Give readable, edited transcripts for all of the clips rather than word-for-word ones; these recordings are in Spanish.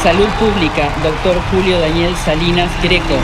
Salud Pública, doctor Julio Daniel Salinas, director.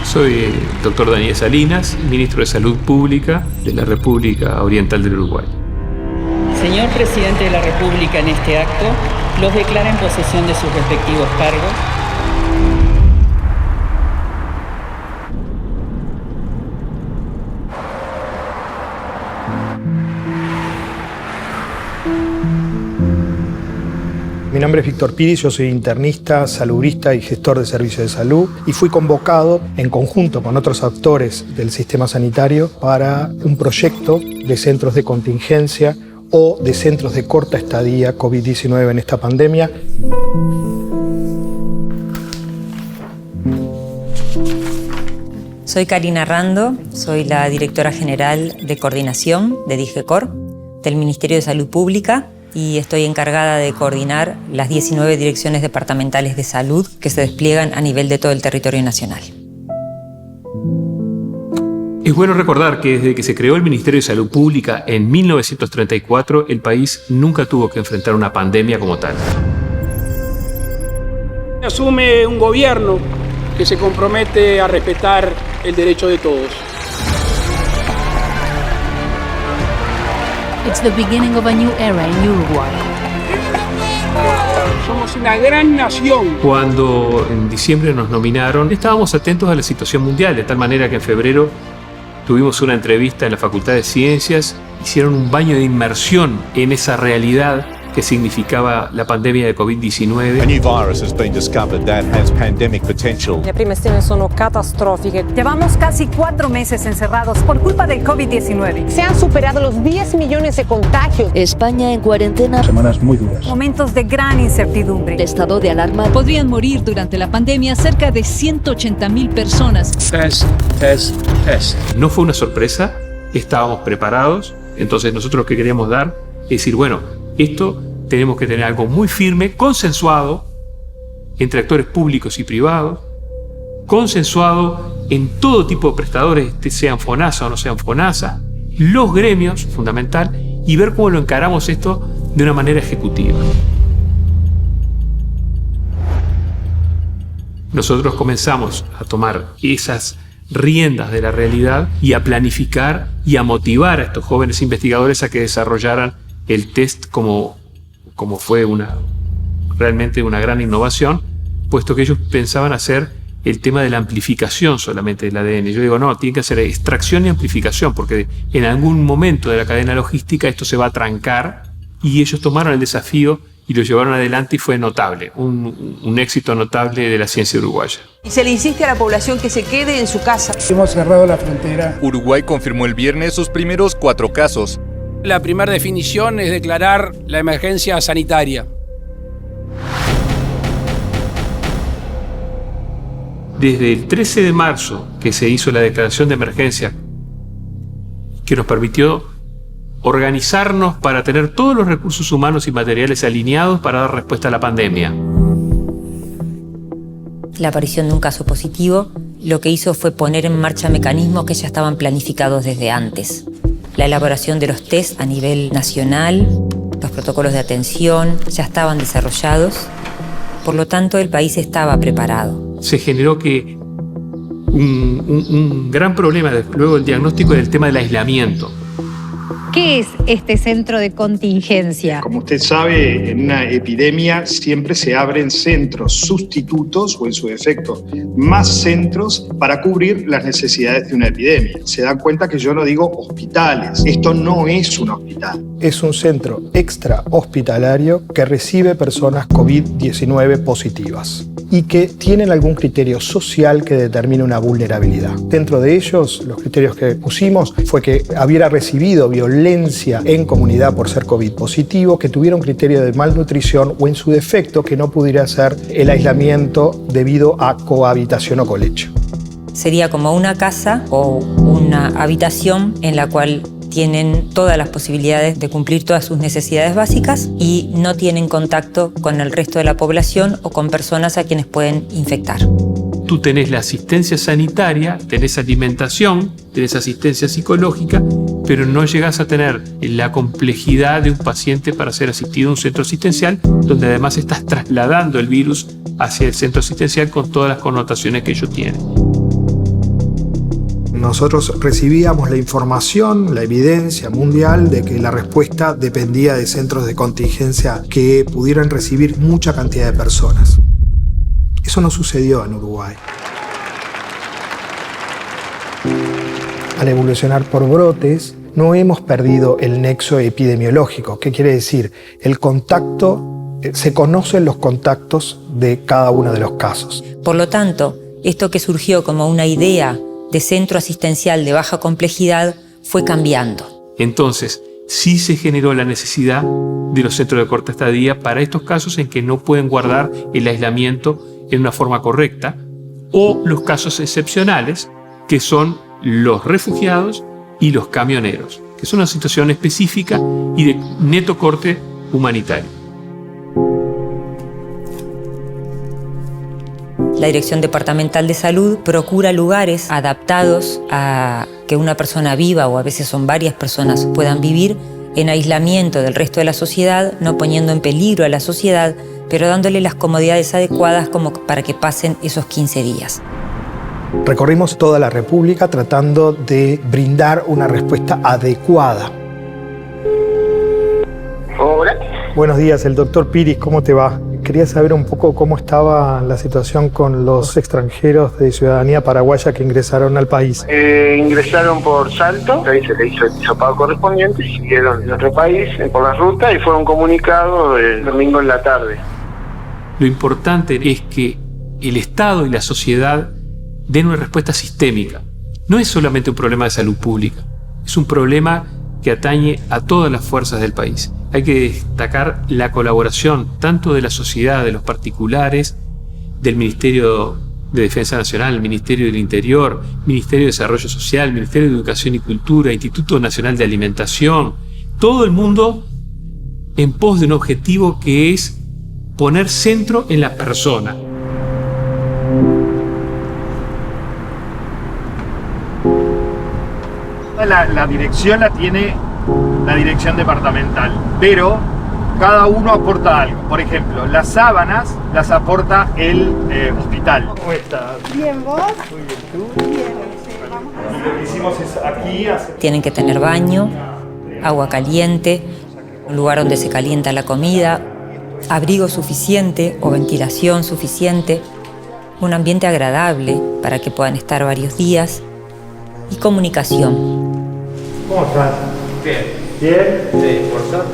Soy el doctor Daniel Salinas, ministro de Salud Pública de la República Oriental del Uruguay. Señor Presidente de la República, en este acto, los declara en posesión de sus respectivos cargos. Mi nombre es Víctor Piris, yo soy internista, salubrista y gestor de servicios de salud y fui convocado en conjunto con otros actores del sistema sanitario para un proyecto de centros de contingencia o de centros de corta estadía COVID-19 en esta pandemia. Soy Karina Rando, soy la directora general de coordinación de DIGECOR, del Ministerio de Salud Pública, y estoy encargada de coordinar las 19 direcciones departamentales de salud que se despliegan a nivel de todo el territorio nacional. Es bueno recordar que desde que se creó el Ministerio de Salud Pública en 1934, el país nunca tuvo que enfrentar una pandemia como tal. Asume un gobierno que se compromete a respetar el derecho de todos. It's the beginning of a new era in Uruguay. Somos una gran nación. Cuando en diciembre nos nominaron, estábamos atentos a la situación mundial, de tal manera que en febrero tuvimos una entrevista en la Facultad de Ciencias, hicieron un baño de inmersión en esa realidad que significaba la pandemia de COVID-19. A new virus has been discovered that has pandemic potential. Le prime stime sono catastrofiche. Llevamos casi 4 meses encerrados por culpa del COVID-19. Se han superado los 10 millones de contagios. España en cuarentena. Semanas muy duras. Momentos de gran incertidumbre. Estado de alarma. Podrían morir durante la pandemia cerca de 180.000 personas. Test. No fue una sorpresa, estábamos preparados. Entonces nosotros lo que queríamos dar es decir, bueno, esto tenemos que tener algo muy firme, consensuado entre actores públicos y privados, consensuado en todo tipo de prestadores, sean FONASA o no sean FONASA, los gremios, fundamental, y ver cómo lo encaramos esto de una manera ejecutiva. Nosotros comenzamos a tomar esas riendas de la realidad y a planificar y a motivar a estos jóvenes investigadores a que desarrollaran el test como fue realmente una gran innovación, puesto que ellos pensaban hacer el tema de la amplificación solamente del ADN. Yo digo, no, tienen que hacer extracción y amplificación, porque en algún momento de la cadena logística esto se va a trancar, y ellos tomaron el desafío y lo llevaron adelante y fue notable, un éxito notable de la ciencia uruguaya. Y se le insiste a la población que se quede en su casa. Hemos cerrado la frontera. Uruguay confirmó el viernes sus primeros 4 casos. La primera definición es declarar la emergencia sanitaria. Desde el 13 de marzo que se hizo la declaración de emergencia, que nos permitió organizarnos para tener todos los recursos humanos y materiales alineados para dar respuesta a la pandemia. La aparición de un caso positivo lo que hizo fue poner en marcha mecanismos que ya estaban planificados desde antes. La elaboración de los test a nivel nacional, los protocolos de atención ya estaban desarrollados, por lo tanto el país estaba preparado. Se generó que un gran problema luego del diagnóstico del tema del aislamiento. ¿Qué es este centro de contingencia? Como usted sabe, en una epidemia siempre se abren centros sustitutos o en su defecto más centros para cubrir las necesidades de una epidemia. Se dan cuenta que yo no digo hospitales. Esto no es un hospital. Es un centro extra hospitalario que recibe personas COVID-19 positivas y que tienen algún criterio social que determine una vulnerabilidad. Dentro de ellos, los criterios que pusimos fue que hubiera recibido violencia en comunidad por ser COVID positivo, que tuviera un criterio de malnutrición o en su defecto que no pudiera hacer el aislamiento debido a cohabitación o colecho. Sería como una casa o una habitación en la cual tienen todas las posibilidades de cumplir todas sus necesidades básicas y no tienen contacto con el resto de la población o con personas a quienes pueden infectar. Tú tenés la asistencia sanitaria, tenés alimentación, tenés asistencia psicológica pero no llegas a tener la complejidad de un paciente para ser asistido a un centro asistencial, donde además estás trasladando el virus hacia el centro asistencial con todas las connotaciones que ello tiene. Nosotros recibíamos la información, la evidencia mundial de que la respuesta dependía de centros de contingencia que pudieran recibir mucha cantidad de personas. Eso no sucedió en Uruguay. Al evolucionar por brotes, no hemos perdido el nexo epidemiológico. ¿Qué quiere decir? El contacto, se conocen los contactos de cada uno de los casos. Por lo tanto, esto que surgió como una idea de centro asistencial de baja complejidad fue cambiando. Entonces, sí se generó la necesidad de los centros de corta estadía para estos casos en que no pueden guardar el aislamiento en una forma correcta, o los casos excepcionales, que son los refugiados y los camioneros, que es una situación específica y de neto corte humanitario. La Dirección Departamental de Salud procura lugares adaptados a que una persona viva, o a veces son varias personas, puedan vivir en aislamiento del resto de la sociedad, no poniendo en peligro a la sociedad, pero dándole las comodidades adecuadas como para que pasen esos 15 días. Recorrimos toda la República tratando de brindar una respuesta adecuada. Hola. Buenos días, el doctor Piris, ¿cómo te va? Quería saber un poco cómo estaba la situación con los extranjeros de ciudadanía paraguaya que ingresaron al país. Ingresaron por Salto, ahí se le hizo el hisopado correspondiente, y siguieron en nuestro país por la ruta y fueron comunicados el domingo en la tarde. Lo importante es que el Estado y la sociedad den una respuesta sistémica. No es solamente un problema de salud pública, es un problema que atañe a todas las fuerzas del país. Hay que destacar la colaboración tanto de la sociedad, de los particulares, del Ministerio de Defensa Nacional, el Ministerio del Interior, Ministerio de Desarrollo Social, Ministerio de Educación y Cultura, Instituto Nacional de Alimentación, todo el mundo en pos de un objetivo que es poner centro en la persona. La dirección la tiene la dirección departamental, pero cada uno aporta algo. Por ejemplo, las sábanas las aporta el hospital. ¿Cómo estás? Bien, ¿vos? Muy bien, ¿tú? Bien. Y lo que hicimos es aquí... Tienen que tener baño, agua caliente, un lugar donde se calienta la comida, abrigo suficiente o ventilación suficiente, un ambiente agradable para que puedan estar varios días y comunicación. ¿Cómo estás? Bien. ¿Bien? Sí, por suerte.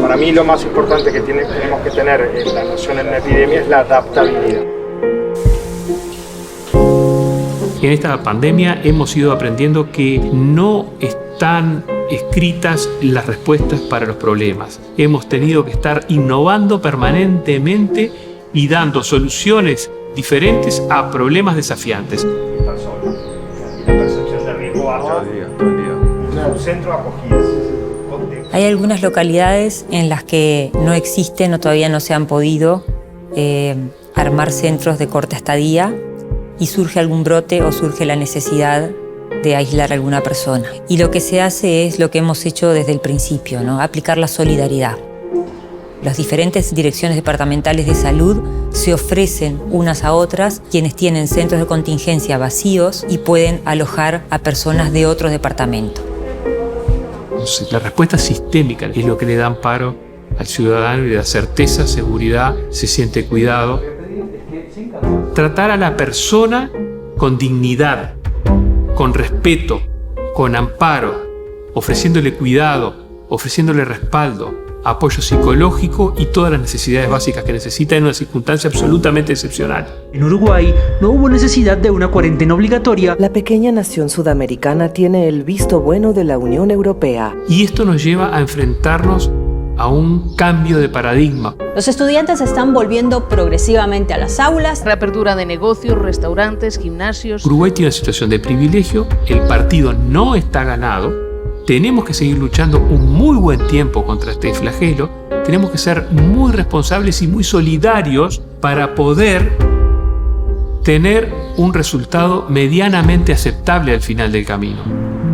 Para mí lo más importante que tenemos que tener en la noción en una epidemia es la adaptabilidad. En esta pandemia hemos ido aprendiendo que no están escritas las respuestas para los problemas. Hemos tenido que estar innovando permanentemente y dando soluciones diferentes a problemas desafiantes. Un centro de acogida. Hay algunas localidades en las que no existen o todavía no se han podido armar centros de corta estadía y surge algún brote o surge la necesidad de aislar a alguna persona. Y lo que se hace es lo que hemos hecho desde el principio, ¿no? Aplicar la solidaridad. Las diferentes direcciones departamentales de salud se ofrecen unas a otras, quienes tienen centros de contingencia vacíos y pueden alojar a personas de otros departamentos. La respuesta sistémica es lo que le da amparo al ciudadano y le da certeza, seguridad, se siente cuidado. Tratar a la persona con dignidad, con respeto, con amparo, ofreciéndole cuidado, ofreciéndole respaldo, apoyo psicológico y todas las necesidades básicas que necesita en una circunstancia absolutamente excepcional. En Uruguay no hubo necesidad de una cuarentena obligatoria. La pequeña nación sudamericana tiene el visto bueno de la Unión Europea. Y esto nos lleva a enfrentarnos a un cambio de paradigma. Los estudiantes están volviendo progresivamente a las aulas. Reapertura de negocios, restaurantes, gimnasios. Uruguay tiene una situación de privilegio, el partido no está ganado. Tenemos que seguir luchando un muy buen tiempo contra este flagelo. Tenemos que ser muy responsables y muy solidarios para poder tener un resultado medianamente aceptable al final del camino.